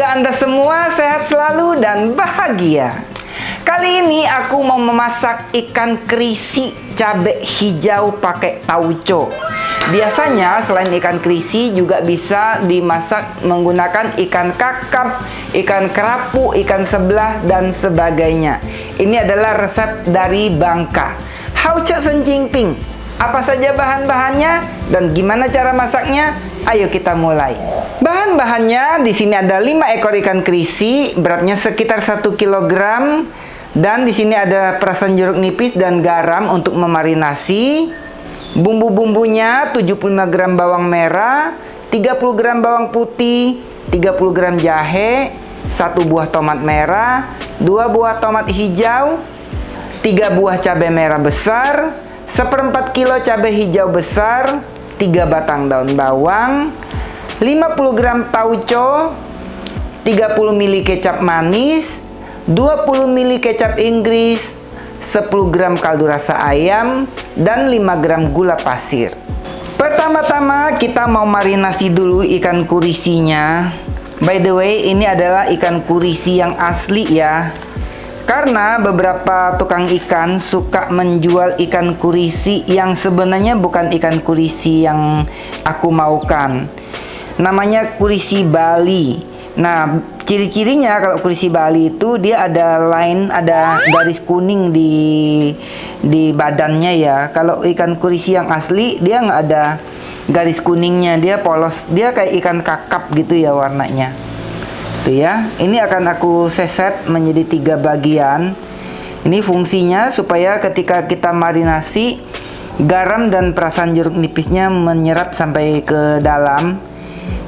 Semoga Anda semua sehat selalu dan bahagia. Kali ini aku mau memasak ikan kerisi cabai hijau pakai tauco. Biasanya selain ikan kerisi juga bisa dimasak menggunakan ikan kakap, ikan kerapu, ikan sebelah, dan sebagainya. Ini adalah resep dari Bangka. Hao Cek Sen Jing Ping. Apa saja bahan-bahannya dan gimana cara masaknya? Ayo kita mulai. Bahan-bahannya di sini ada 5 ekor ikan kerisi, beratnya sekitar 1 kg. Dan di sini ada perasan jeruk nipis dan garam untuk memarinasi. Bumbu-bumbunya 75 gram bawang merah, 30 gram bawang putih, 30 gram jahe, 1 buah tomat merah, 2 buah tomat hijau, 3 buah cabai merah besar, 1/4 kilo cabai hijau besar, 3 batang daun bawang, 50 gram tauco, 30 ml kecap manis, 20 ml kecap Inggris, 10 gram kaldu rasa ayam, dan 5 gram gula pasir. Pertama-tama kita mau marinasi dulu ikan kurisinya. By the way, ini adalah ikan kurisi yang asli ya. Karena beberapa tukang ikan suka menjual ikan kurisi yang sebenarnya bukan ikan kurisi yang aku maukan. Namanya kurisi Bali. Nah, ciri-cirinya kalau kurisi Bali itu dia ada garis kuning di badannya ya. Kalau ikan kurisi yang asli dia nggak ada garis kuningnya, dia polos, dia kayak ikan kakap gitu ya warnanya. Tuh ya, ini akan aku seset menjadi 3 bagian. Ini fungsinya supaya ketika kita marinasi, garam dan perasan jeruk nipisnya menyerap sampai ke dalam.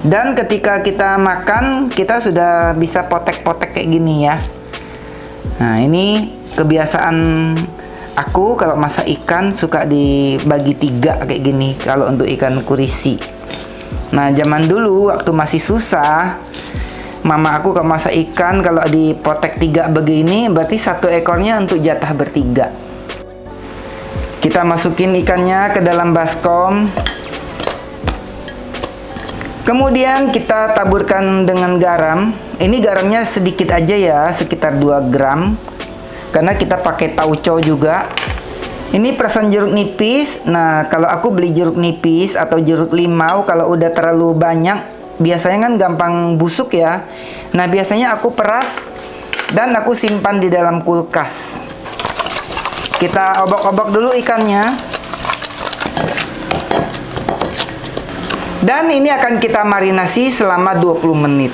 Dan ketika kita makan, kita sudah bisa potek-potek kayak gini ya. Nah, ini kebiasaan aku kalau masak ikan suka dibagi 3 kayak gini kalau untuk ikan kurisi. Nah, zaman dulu waktu masih susah, mama aku kalau masak ikan kalau dipotek 3 begini berarti 1 ekornya untuk jatah bertiga. Kita masukin ikannya ke dalam baskom. Kemudian kita taburkan dengan garam. Ini garamnya sedikit aja ya, sekitar 2 gram. Karena kita pakai tauco juga. Ini perasan jeruk nipis. Nah, kalau aku beli jeruk nipis atau jeruk limau, kalau udah terlalu banyak, biasanya kan gampang busuk ya. Nah, biasanya aku peras dan aku simpan di dalam kulkas. Kita obok-obok dulu ikannya. Dan ini akan kita marinasi selama 20 menit.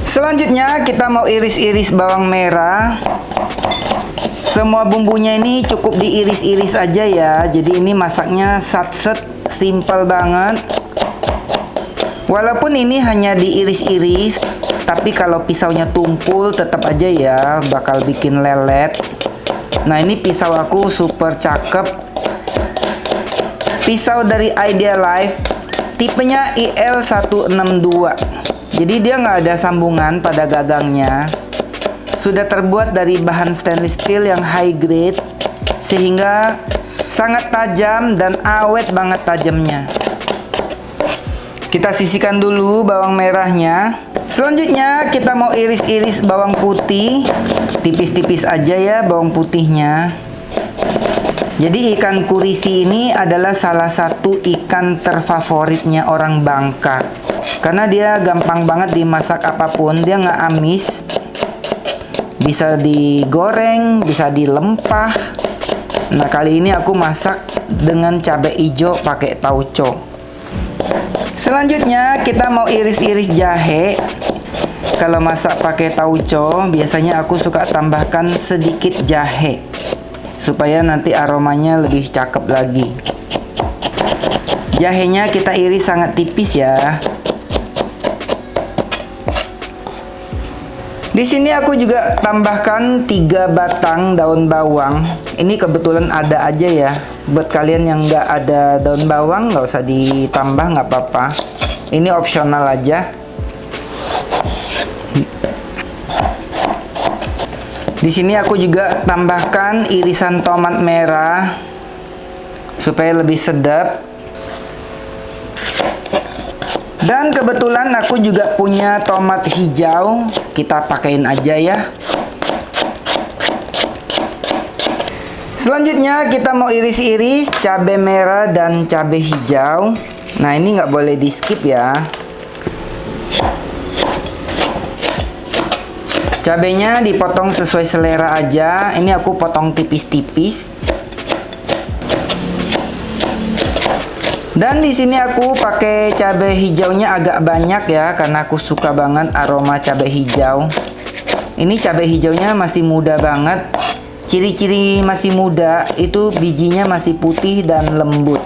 Selanjutnya kita mau iris-iris bawang merah. Semua bumbunya ini cukup diiris-iris aja ya. Jadi ini masaknya satset, simple banget. Walaupun ini hanya diiris-iris, tapi kalau pisaunya tumpul tetap aja ya bakal bikin lelet. Nah, ini pisau aku super cakep. Pisau dari Idea Life, tipenya IL162. Jadi dia nggak ada sambungan pada gagangnya. Sudah terbuat dari bahan stainless steel yang high grade, sehingga sangat tajam dan awet banget tajamnya. Kita sisihkan dulu bawang merahnya. Selanjutnya kita mau iris-iris bawang putih. Tipis-tipis aja ya bawang putihnya. Jadi ikan kurisi ini adalah salah satu ikan terfavoritnya orang Bangka. Karena dia gampang banget dimasak apapun, dia nggak amis. Bisa digoreng, bisa dilempah. Nah, kali ini aku masak dengan cabai hijau pakai tauco. Selanjutnya kita mau iris-iris jahe. Kalau masak pakai tauco, biasanya aku suka tambahkan sedikit jahe supaya nanti aromanya lebih cakep lagi. Jahenya kita iris sangat tipis ya. Di sini aku juga tambahkan 3 batang daun bawang. Ini kebetulan ada aja ya. Buat kalian yang nggak ada daun bawang, nggak usah ditambah, nggak apa-apa. Ini opsional aja. Di sini aku juga tambahkan irisan tomat merah supaya lebih sedap. Dan kebetulan aku juga punya tomat hijau. Kita pakein aja ya. Selanjutnya kita mau iris-iris cabai merah dan cabai hijau. Nah, ini nggak boleh di skip ya. Cabenya dipotong sesuai selera aja. Ini aku potong tipis-tipis. Dan di sini aku pakai cabai hijaunya agak banyak ya, karena aku suka banget aroma cabai hijau. Ini cabai hijaunya masih muda banget. Ciri-ciri masih muda itu bijinya masih putih dan lembut.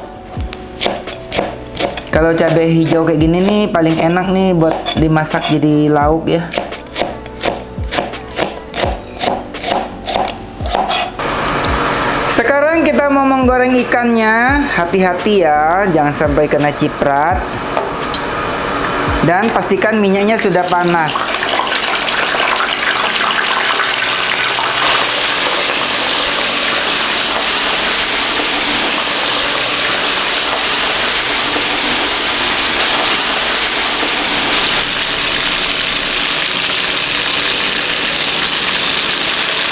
Kalau cabai hijau kayak gini nih paling enak nih buat dimasak jadi lauk ya. Sekarang kita mau menggoreng ikannya. Hati-hati ya, jangan sampai kena ciprat. Dan pastikan minyaknya sudah panas.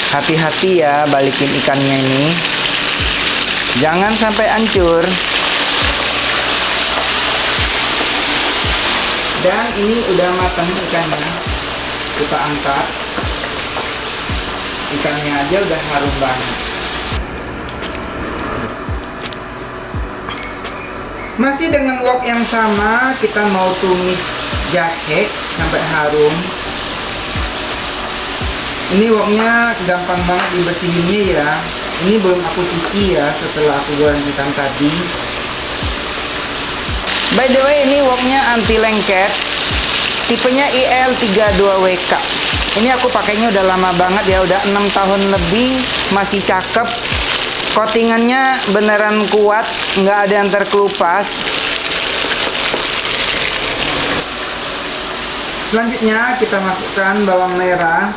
Hati-hati ya balikin ikannya ini. Jangan sampai hancur. Dan ini udah matang ikannya. Kita angkat. Ikannya aja udah harum banget. Masih dengan wok yang sama, kita mau tumis jahe sampai harum. Ini woknya gampang banget dibersihinnya ya. Ini belum aku cuci ya setelah aku goreng ikan tadi. By the way, ini woknya anti lengket. Tipenya IL32WK. Ini aku pakainya udah lama banget ya, udah 6 tahun lebih, masih cakep. Coatingannya beneran kuat, nggak ada yang terkelupas. Selanjutnya kita masukkan bawang merah.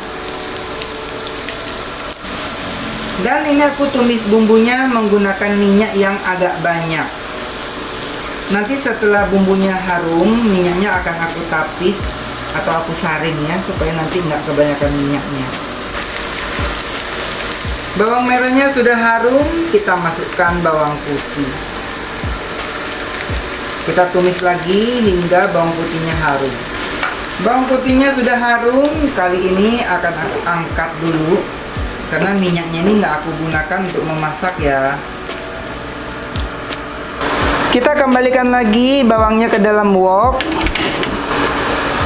Dan ini aku tumis bumbunya menggunakan minyak yang agak banyak. Nanti setelah bumbunya harum, minyaknya akan aku tapis atau aku saring ya, supaya nanti nggak kebanyakan minyaknya. Bawang merahnya sudah harum, kita masukkan bawang putih. Kita tumis lagi hingga bawang putihnya harum. Bawang putihnya sudah harum, kali ini akan aku angkat dulu. Karena minyaknya ini nggak aku gunakan untuk memasak ya. Kita kembalikan lagi bawangnya ke dalam wok.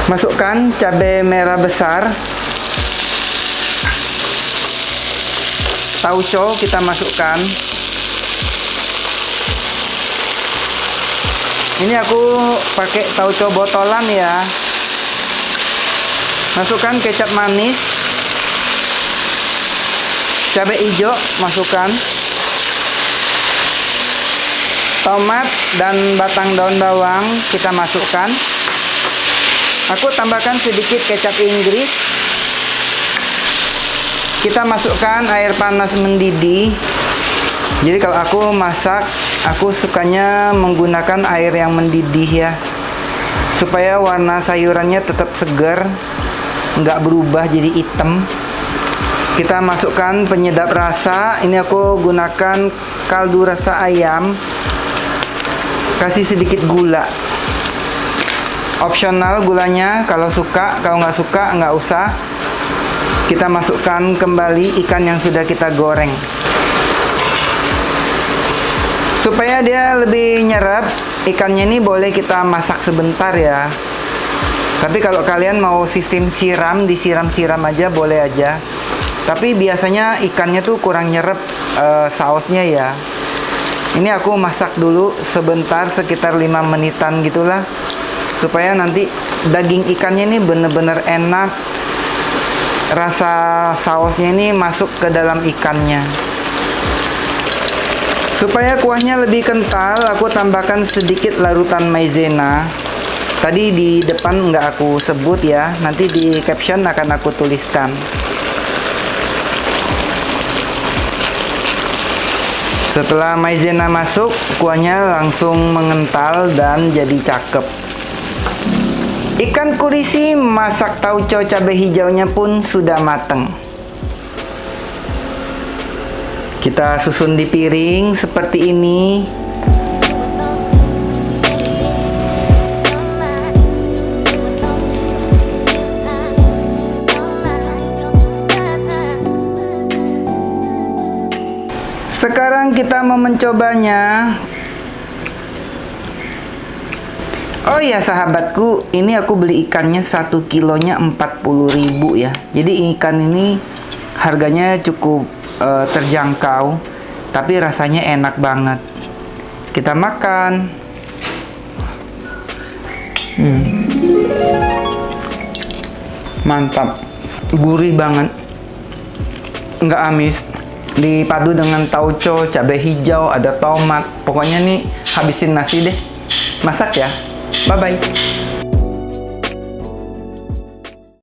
Masukkan cabai merah besar. Tauco kita masukkan. Ini aku pakai tauco botolan ya. Masukkan kecap manis. Cabai hijau masukkan, tomat dan batang daun bawang kita masukkan. Aku tambahkan sedikit kecap Inggris. Kita masukkan air panas mendidih. Jadi kalau aku masak, aku sukanya menggunakan air yang mendidih ya, supaya warna sayurannya tetap segar, nggak berubah jadi hitam. Kita masukkan penyedap rasa. Ini aku gunakan kaldu rasa ayam. Kasih sedikit gula. Opsional gulanya, kalau suka, kalau nggak suka nggak usah. Kita masukkan kembali ikan yang sudah kita goreng. Supaya dia lebih nyerap, ikannya ini boleh kita masak sebentar ya. Tapi kalau kalian mau sistem siram, disiram-siram aja boleh aja. Tapi biasanya ikannya tuh kurang nyerep sausnya ya. Ini aku masak dulu sebentar, sekitar 5 menitan gitulah, supaya nanti daging ikannya ini bener-bener enak. Rasa sausnya ini masuk ke dalam ikannya. Supaya kuahnya lebih kental, aku tambahkan sedikit larutan maizena. Tadi di depan nggak aku sebut ya, nanti di caption akan aku tuliskan. Setelah maizena masuk, kuahnya langsung mengental dan jadi cakep. Ikan kurisi masak tauco cabai hijaunya pun sudah mateng. Kita susun di piring seperti ini. Sekarang kita mau mencobanya. Oh ya sahabatku, ini aku beli ikannya 1 kilonya 40.000 ya. Jadi ikan ini harganya cukup terjangkau, tapi rasanya enak banget. Kita makan. Mantap, gurih banget, nggak amis. Dipadu dengan tauco, cabai hijau, ada tomat. Pokoknya nih habisin nasi deh. Masak ya. Bye-bye.